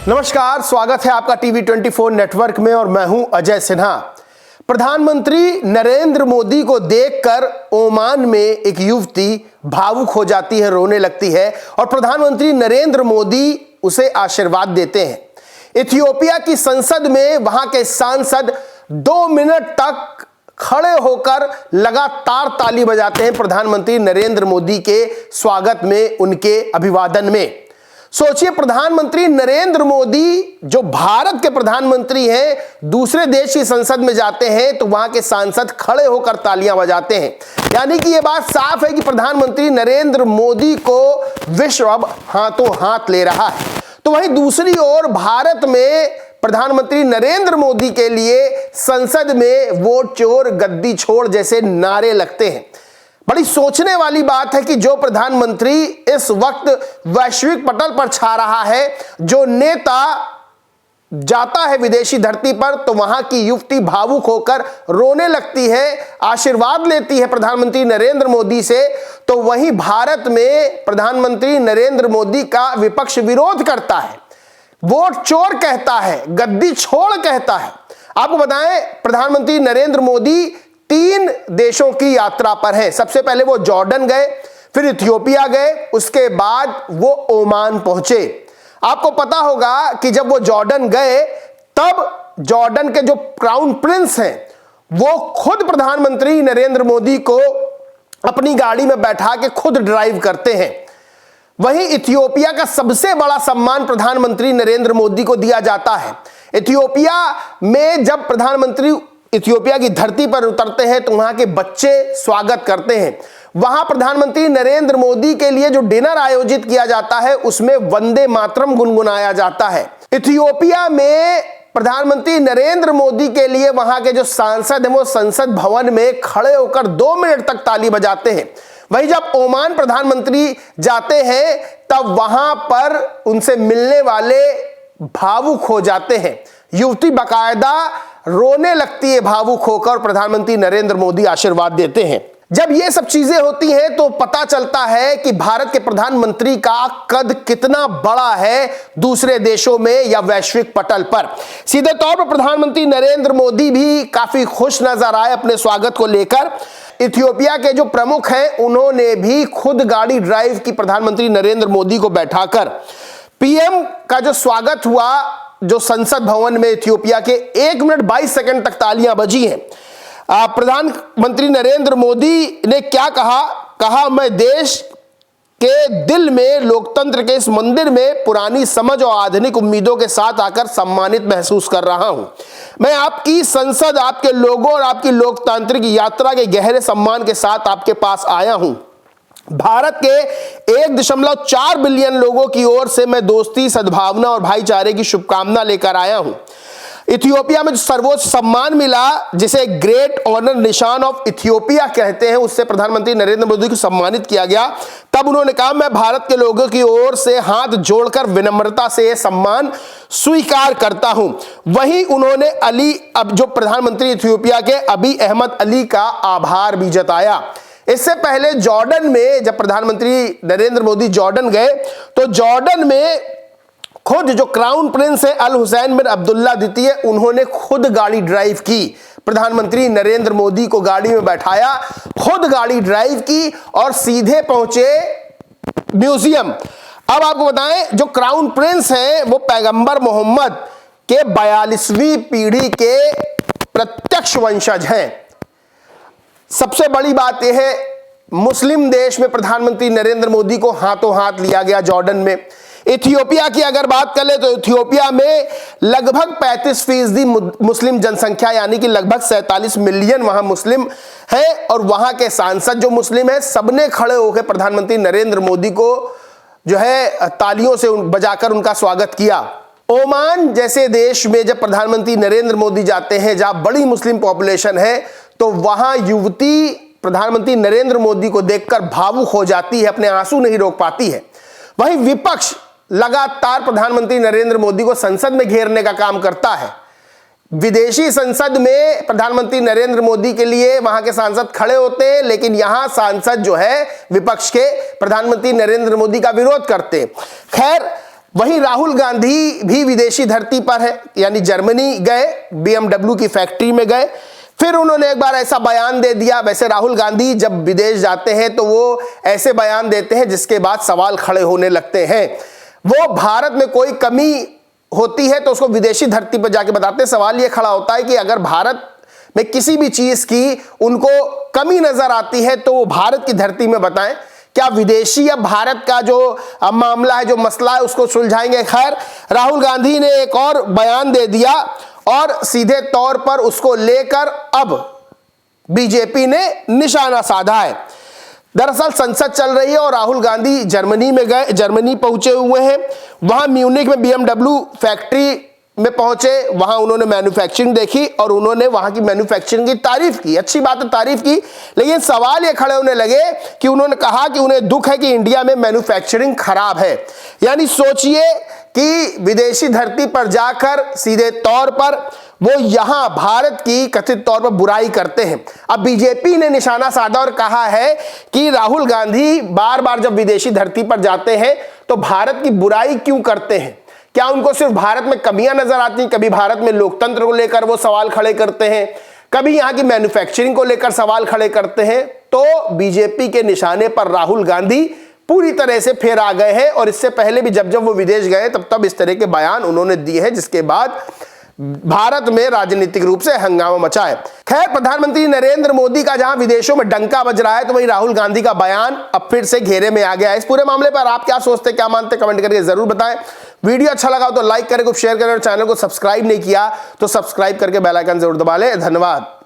नमस्कार, स्वागत है आपका टीवी 24 नेटवर्क में और मैं हूं अजय सिन्हा। प्रधानमंत्री नरेंद्र मोदी को देखकर ओमान में एक युवती भावुक हो जाती है, रोने लगती है और प्रधानमंत्री नरेंद्र मोदी उसे आशीर्वाद देते हैं। इथियोपिया की संसद में वहां के सांसद 2 मिनट तक खड़े होकर लगातार ताली बजाते हैं प्रधानमंत्री नरेंद्र मोदी के स्वागत में, उनके अभिवादन में। सोचिए, प्रधानमंत्री नरेंद्र मोदी जो भारत के प्रधानमंत्री हैं, दूसरे देश की संसद में जाते हैं तो वहां के सांसद खड़े होकर तालियां बजाते हैं। यानी कि यह बात साफ है कि प्रधानमंत्री नरेंद्र मोदी को विश्व अब हाथों हाथ ले रहा है। तो वहीं दूसरी ओर भारत में प्रधानमंत्री नरेंद्र मोदी के लिए संसद में वोट चोर गद्दी छोड़ जैसे नारे लगते हैं। बड़ी सोचने वाली बात है कि जो प्रधानमंत्री इस वक्त वैश्विक पटल पर छा रहा है, जो नेता जाता है विदेशी धरती पर तो वहां की युवती भावुक होकर रोने लगती है, आशीर्वाद लेती है प्रधानमंत्री नरेंद्र मोदी से, तो वहीं भारत में प्रधानमंत्री नरेंद्र मोदी का विपक्ष विरोध करता है, वोट चोर कहता है, गद्दी छोड़ कहता है। आपको बताएं, प्रधानमंत्री नरेंद्र मोदी 3 देशों की यात्रा पर है। सबसे पहले वो जॉर्डन गए, फिर इथियोपिया गए, उसके बाद वो ओमान पहुंचे। आपको पता होगा कि जब वो जॉर्डन गए तब जॉर्डन के जो क्राउन प्रिंस हैं वो खुद प्रधानमंत्री नरेंद्र मोदी को अपनी गाड़ी में बैठा के खुद ड्राइव करते हैं। वहीं इथियोपिया का सबसे बड़ा सम्मान प्रधानमंत्री नरेंद्र मोदी को दिया जाता है। इथियोपिया में जब प्रधानमंत्री इथियोपिया की धरती पर उतरते हैं तो वहां के बच्चे स्वागत करते हैं। वहां प्रधानमंत्री नरेंद्र मोदी के लिए जो डिनर आयोजित किया जाता है उसमें वंदे मातरम गुनगुनाया जाता है। इथियोपिया में प्रधानमंत्री नरेंद्र मोदी के लिए वहां के जो सांसद हैं वो संसद भवन में खड़े होकर 2 मिनट तक ताली बजाते हैं। वहीं जब ओमान प्रधानमंत्री जाते हैं तब वहां पर उनसे मिलने वाले भावुक हो जाते हैं। युवती बकायदा रोने लगती है भावुक होकर, प्रधानमंत्री नरेंद्र मोदी आशीर्वाद देते हैं। जब ये सब चीजें होती हैं तो पता चलता है कि भारत के प्रधानमंत्री का कद कितना बड़ा है दूसरे देशों में या वैश्विक पटल पर। सीधे तौर पर प्रधानमंत्री नरेंद्र मोदी भी काफी खुश नजर आए अपने स्वागत को लेकर। इथियोपिया के जो प्रमुख हैं उन्होंने भी खुद गाड़ी ड्राइव की प्रधानमंत्री नरेंद्र मोदी को बैठाकर। पीएम का जो स्वागत हुआ, जो संसद भवन में इथियोपिया के 1 मिनट 22 सेकंड तक तालियां बजी हैं। प्रधानमंत्री नरेंद्र मोदी ने क्या कहा, मैं देश के दिल में लोकतंत्र के इस मंदिर में पुरानी समझ और आधुनिक उम्मीदों के साथ आकर सम्मानित महसूस कर रहा हूं। मैं आपकी संसद, आपके लोगों और आपकी लोकतांत्रिक यात्रा के गहरे सम्मान के साथ आपके पास आया हूं। भारत के 1.4 बिलियन लोगों की ओर से मैं दोस्ती, सद्भावना और भाईचारे की शुभकामना लेकर आया हूं। इथियोपिया में जो सर्वोच्च सम्मान मिला, जिसे ग्रेट ऑनर निशान ऑफ इथियोपिया कहते हैं, उससे प्रधानमंत्री नरेंद्र मोदी को सम्मानित किया गया। तब उन्होंने कहा, मैं भारत के लोगों की ओर से हाथ जोड़कर विनम्रता से यह सम्मान स्वीकार करता हूं। वहीं उन्होंने अब जो प्रधानमंत्री इथियोपिया के अबी अहमद अली का आभार भी जताया। इससे पहले जॉर्डन में जब प्रधानमंत्री नरेंद्र मोदी जॉर्डन गए तो जॉर्डन में खुद जो क्राउन प्रिंस है अल हुसैन बिन अब्दुल्ला द्वितीय, उन्होंने खुद गाड़ी ड्राइव की। प्रधानमंत्री नरेंद्र मोदी को गाड़ी में बैठाया, खुद गाड़ी ड्राइव की और सीधे पहुंचे म्यूजियम। अब आपको बताएं, जो क्राउन प्रिंस हैं वो पैगंबर मोहम्मद के 42वीं पीढ़ी के प्रत्यक्ष वंशज हैं। सबसे बड़ी बात यह है, मुस्लिम देश में प्रधानमंत्री नरेंद्र मोदी को हाथों हाथ लिया गया जॉर्डन में। इथियोपिया की अगर बात करें तो इथियोपिया में लगभग 35% मुस्लिम जनसंख्या, यानी कि लगभग 47 मिलियन वहां मुस्लिम हैं और वहां के सांसद जो मुस्लिम हैं, सबने खड़े होकर प्रधानमंत्री नरेंद्र मोदी को जो है तालियों से बजाकर उनका स्वागत किया। ओमान जैसे देश में जब प्रधानमंत्री नरेंद्र मोदी जाते हैं, जहां बड़ी मुस्लिम पॉपुलेशन है, तो वहां युवती प्रधानमंत्री नरेंद्र मोदी को देखकर भावुक हो जाती है, अपने आंसू नहीं रोक पाती है। वहीं विपक्ष लगातार प्रधानमंत्री नरेंद्र मोदी को संसद में घेरने का काम करता है। विदेशी संसद में प्रधानमंत्री नरेंद्र मोदी के लिए वहां के सांसद खड़े होते हैं, लेकिन यहां सांसद जो है विपक्ष के प्रधानमंत्री नरेंद्र मोदी का विरोध करते हैं। खैर, वहीं राहुल गांधी भी विदेशी धरती पर है, यानी जर्मनी गए, BMW की फैक्ट्री में गए। फिर उन्होंने एक बार ऐसा बयान दे दिया। वैसे राहुल गांधी जब विदेश जाते हैं तो वो ऐसे बयान देते हैं जिसके बाद सवाल खड़े होने लगते हैं। वो भारत में कोई कमी होती है तो उसको विदेशी धरती पर जाके बताते हैं। सवाल ये खड़ा होता है कि अगर भारत में किसी भी चीज की उनको कमी नजर आती है तो वो भारत की धरती में बताएं। क्या विदेशी या भारत का जो मामला है, जो मसला है, उसको सुलझाएंगे? खैर, राहुल गांधी ने एक और बयान दे दिया और सीधे तौर पर उसको लेकर अब बीजेपी ने निशाना साधा है। दरअसल संसद चल रही है और राहुल गांधी जर्मनी पहुंचे हुए हैं। वहां म्यूनिख में BMW फैक्ट्री में पहुंचे, वहां उन्होंने मैन्युफैक्चरिंग देखी और उन्होंने वहां की मैन्युफैक्चरिंग की तारीफ की। अच्छी बात है, तारीफ की, लेकिन सवाल ये खड़े होने लगे कि उन्होंने कहा कि उन्हें दुख है कि इंडिया में मैन्युफैक्चरिंग खराब है। यानी सोचिए कि विदेशी धरती पर जाकर सीधे तौर पर वो यहां भारत की कथित तौर पर बुराई करते हैं। अब बीजेपी ने निशाना साधा और कहा है कि राहुल गांधी बार बार जब विदेशी धरती पर जाते हैं तो भारत की बुराई क्यों करते हैं? क्या उनको सिर्फ भारत में कमियां नजर आती हैं? कभी भारत में लोकतंत्र को लेकर वो सवाल खड़े करते हैं, कभी यहां की मैन्युफैक्चरिंग को लेकर सवाल खड़े करते हैं। तो बीजेपी के निशाने पर राहुल गांधी पूरी तरह से फिर आ गए हैं और इससे पहले भी जब जब वो विदेश गए तब इस तरह के बयान उन्होंने दिए हैं, जिसके बाद भारत में राजनीतिक रूप से हंगामा मचा है। खैर, प्रधानमंत्री नरेंद्र मोदी का जहां विदेशों में डंका बज रहा है तो वहीं राहुल गांधी का बयान अब फिर से घेरे में आ गया है। इस पूरे मामले पर आप क्या सोचते, क्या मानते, कमेंट करके जरूर बताएं। वीडियो अच्छा लगा तो लाइक करें, शेयर करें और चैनल को सब्सक्राइब नहीं किया तो सब्सक्राइब करके बेल आइकन जरूर दबा लें। धन्यवाद।